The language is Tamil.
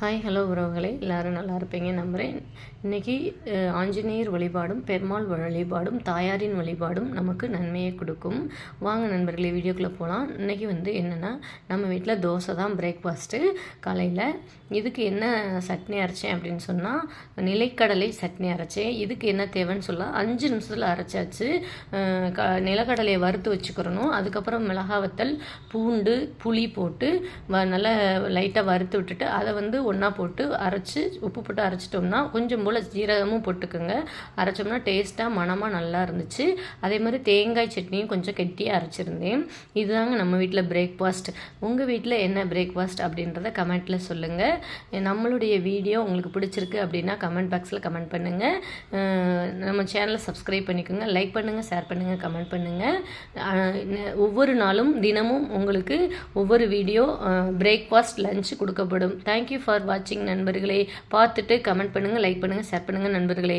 ஹாய் ஹலோ உறவுகளே, எல்லோரும் நல்லா இருப்பீங்க நம்புகிறேன். இன்றைக்கி ஆஞ்சநேயர் வழிபாடும் பெருமாள் வழிபாடும் தாயாரின் வழிபாடும் நமக்கு நன்மையை கொடுக்கும். வாங்க நண்பர்களே, வீடியோக்குள்ளே போகலாம். இன்றைக்கி என்னென்னா, நம்ம வீட்டில் தோசை தான் பிரேக்ஃபாஸ்ட்டு காலையில். இதுக்கு என்ன சட்னி அரைச்சேன் அப்படின்னு சொன்னால், நிலக்கடலை சட்னி அரைச்சேன். இதுக்கு என்ன தேவைன்னு சொல்ல 5 நிமிஷத்தில் அரைச்சாச்சு. நிலக்கடலையை வறுத்து வச்சுக்கிறணும். அதுக்கப்புறம் மிளகா வத்தல், பூண்டு, புளி போட்டு நல்லா லைட்டாக வறுத்து விட்டுட்டு அதை ஒன்றா போட்டு அரைச்சி உப்பு போட்டு அரைச்சிட்டோம்னா, கொஞ்சம் போல் ஜீரகமும் போட்டுக்கோங்க. அரைச்சோம்னா டேஸ்ட்டாக மணமாக நல்லா இருந்துச்சு. அதே மாதிரி தேங்காய் சட்னியும் கொஞ்சம் கெட்டியாக அரைச்சிருந்தேன். இதுதாங்க நம்ம வீட்டில் பிரேக்ஃபாஸ்ட். உங்கள் வீட்டில் என்ன பிரேக்ஃபாஸ்ட் அப்படின்றத கமெண்ட்டில் சொல்லுங்கள். நம்மளுடைய வீடியோ உங்களுக்கு பிடிச்சிருக்கு அப்படின்னா கமெண்ட் பாக்ஸில் கமெண்ட் பண்ணுங்கள். நம்ம சேனலை சப்ஸ்கிரைப் பண்ணிக்கோங்க, லைக் பண்ணுங்கள், ஷேர் பண்ணுங்கள், கமெண்ட் பண்ணுங்கள். ஒவ்வொரு நாளும் தினமும் உங்களுக்கு ஒவ்வொரு வீடியோ பிரேக்ஃபாஸ்ட் லஞ்ச் கொடுக்கப்படும். தேங்க்யூ ஃபார் வாட்சிங் நண்பர்களே. பார்த்துட்டு கமெண்ட் பண்ணுங்கள், லைக் பண்ணுங்கள், ஷேர் பண்ணுங்கள் நண்பர்களே.